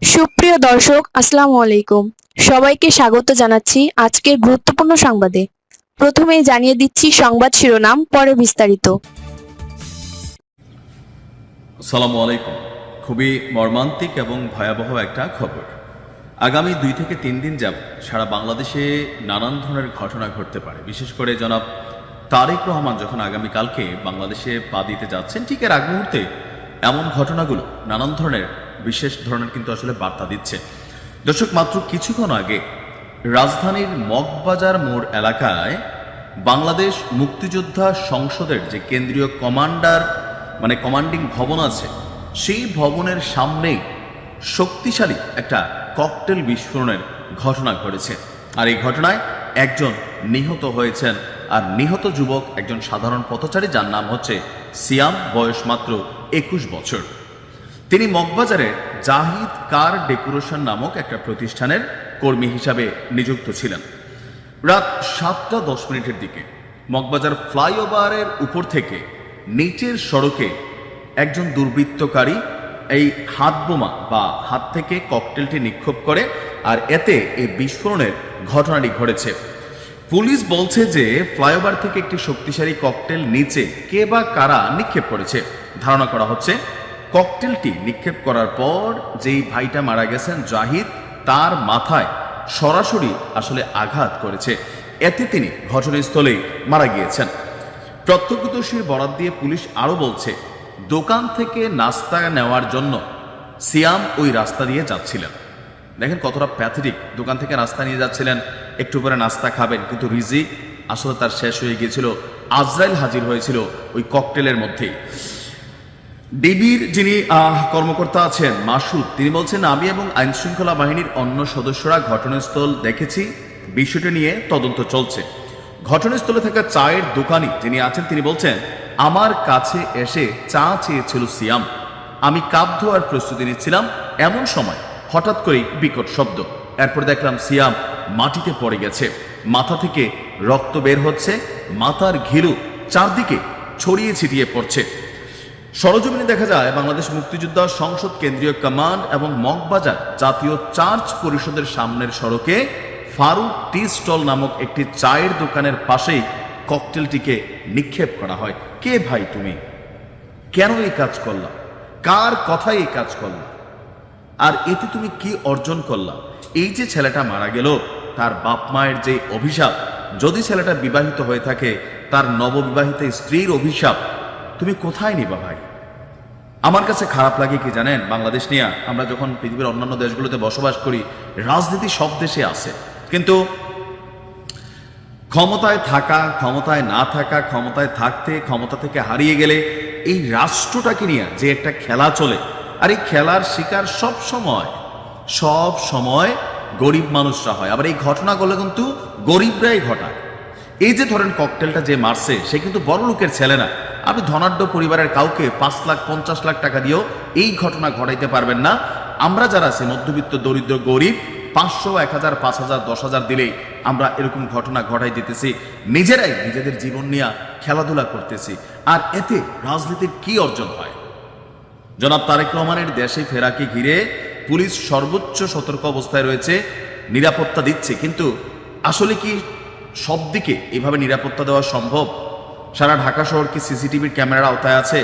সুপ্রিয় দর্শক, আসসালামু আলাইকুম। সবাইকে স্বাগত জানাচ্ছি আজকের গুরুত্বপূর্ণ সংবাদে। প্রথমেই জানিয়ে দিচ্ছি সংবাদ শিরোনাম, পরে বিস্তারিত। আসসালামু আলাইকুম। খুবই মর্মান্তিক এবং ভয়াবহ একটা খবর। আগামী 2 থেকে 3 দিন যাবত সারা বাংলাদেশে নানান ধরনের ঘটনা ঘটতে পারে। বিশেষ করে জনাব তারেক রহমান যখন আগামীকালকে বাংলাদেশে পা দিতে যাচ্ছেন, ঠিক এর আগ মুহূর্তে এমন ঘটনাগুলো নানান ধরনের বিশেষ ধরনের কিন্তু আসলে বার্তা দিচ্ছে। দর্শক, মাত্র কিছুক্ষণ আগে রাজধানীর মগবাজার মোড় এলাকায় বাংলাদেশ মুক্তিযোদ্ধা সংসদের যে কেন্দ্রীয় কমান্ডিং ভবন আছে, সেই ভবনের সামনেই শক্তিশালী একটা ককটেল বিস্ফোরণের ঘটনা ঘটেছে। আর এই ঘটনায় একজন নিহত হয়েছেন। আর নিহত যুবক একজন সাধারণ পথচারী, যার নাম হচ্ছে সিয়াম, বয়স মাত্র 21 বছর। তিনি মগবাজারের জাহিদ কার ডেকোরেশন নামক একটা প্রতিষ্ঠানের কর্মী হিসাবে নিযুক্ত ছিলেন। রাত 7টা 10 মিনিটের দিকে মগবাজার ফ্লাইওভারের উপর থেকে নিচের সড়কে একজন দুর্বৃত্তকারী এই হাত বোমা বা হাত থেকে ককটেলটি নিক্ষেপ করে, আর এতে এই বিস্ফোরণের ঘটনাটি ঘটেছে। পুলিশ বলছে যে ফ্লাইওভার থেকে একটি শক্তিশালী ককটেল নিচে কে বা কারা নিক্ষেপ করেছে। ধারণা করা হচ্ছে ককটেলটি নিক্ষেপ করার পর যেই ভাইটা মারা গেছেন জাহিদ, তার মাথায় সরাসরি আসলে আঘাত করেছে। এতে তিনি ঘটনাস্থলেই মারা গিয়েছেন। প্রত্যক্ষদর্শীর বরাত দিয়ে পুলিশ আরো বলছে, দোকান থেকে নাস্তা নেওয়ার জন্য সিয়াম ওই রাস্তা দিয়ে যাচ্ছিলেন। দেখেন কতটা প্যাথেটিক। দোকান থেকে নাস্তা নিয়ে যাচ্ছিলেন, একটু পরে নাস্তা খাবেন, কিন্তু রিজিক আসলে তার শেষ হয়ে গিয়েছিল। আজরাইল হাজির হয়েছিল ওই ককটেলের মধ্যেই। ডিবির যিনি কর্মকর্তা আছেন মাসুদ, তিনি বলছেন, আমি এবং আইন শৃঙ্খলা বাহিনীর অন্য সদস্যরা ঘটনাস্থল দেখেছি, বিষয়টি নিয়ে তদন্ত চলছে। ঘটনাস্থলে থাকা চায়ের দোকানি যিনি আছেন, তিনি বলছেন, আমার কাছে এসে চা চেয়েছিল সিয়াম। আমি কাপ ধোয়ার প্রস্তুতি নিচ্ছিলাম, এমন সময় হঠাৎ করেই বিকট শব্দ। এরপর দেখলাম সিয়াম মাটিতে পড়ে গেছে, মাথা থেকে রক্ত বের হচ্ছে, মাথার ঘিলু চারদিকে ছড়িয়ে ছিটিয়ে পড়ছে। সরজমিনে দেখা যায় বাংলাদেশ মুক্তিযোদ্ধা সংসদ কেন্দ্রীয় কমান্ড এবং মগবাজার জাতীয় চার্চ পরিষদের সামনের সড়কে ফারুক টি স্টল নামক একটি চায়ের দোকানের পাশেই ককটেলটিকে নিক্ষেপ করা হয়। কে ভাই তুমি? কেন এই কাজ করলা? কার কথায় এই কাজ করলা? আর এতে তুমি কি অর্জন করলা? এই যে ছেলেটা মারা গেল, তার বাপ মায়ের যে অভিশাপ, যদি ছেলেটা বিবাহিত হয়ে থাকে, তার নববিবাহিত স্ত্রীর অভিশাপ তুমি কোথায় নিবা ভাই? আমার কাছে খারাপ লাগে কি জানেন, বাংলাদেশ নিয়ে আমরা যখন পৃথিবীর অন্যান্য দেশগুলোতে বসবাস করি, রাজনীতি সব দেশে আছে, কিন্তু ক্ষমতায় থাকা, ক্ষমতায় না থাকা, ক্ষমতায় থাকতে ক্ষমতা থেকে হারিয়ে গেলে এই রাষ্ট্রটাকে নিয়ে যে একটা খেলা চলে, আর এই খেলার শিকার সব সময় গরিব মানুষরা হয়। আবার এই ঘটনাগুলো কিন্তু গরিবরাই ঘটায়। এই যে ধরেন ককটেলটা যে মারছে, সে কিন্তু বড় লোকের ছেলে না। আপনি ধনাঢ্য পরিবারের কাউকে 5 লাখ 50 লাখ টাকা দিয়েও এই ঘটনা ঘটাইতে পারবেন না। আমরা যারা আছি মধ্যবিত্ত, দরিদ্র, গরিব, 500, 1000, 5000, 10,000 দিলেই আমরা এরকম ঘটনা ঘটাই দিতেছি। নিজেরাই নিজেদের জীবন নিয়ে খেলাধুলা করতেছি। আর এতে রাজনীতির কি অর্জন হয়? জনাব তারেক রহমানের দেশে ফেরাকে ঘিরে পুলিশ সর্বোচ্চ সতর্ক অবস্থায় রয়েছে, নিরাপত্তা দিচ্ছে। কিন্তু আসলে কি সব দিকে এভাবে নিরাপত্তা দেওয়া সম্ভব? সারা ঢাকা শহর কি সিসিটিভির ক্যামেরার আওতায় আছে?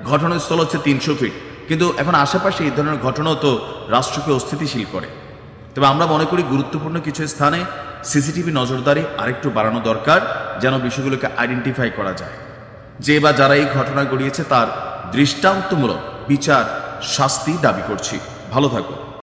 ঘটনাস্থল হচ্ছে 300 ফিট, কিন্তু এখন আশেপাশে এই ধরনের ঘটনাও তো রাষ্ট্রকে অস্থিতিশীল করে। তবে আমরা মনে করি গুরুত্বপূর্ণ কিছু স্থানে সিসিটিভি নজরদারি আরেকটু বাড়ানো দরকার, যেন বিষয়গুলোকে আইডেন্টিফাই করা যায়। যে বা যারা এই ঘটনা ঘটিয়েছে তার দৃষ্টান্তমূলক বিচার, শাস্তি দাবি করছি। ভালো থাকুন।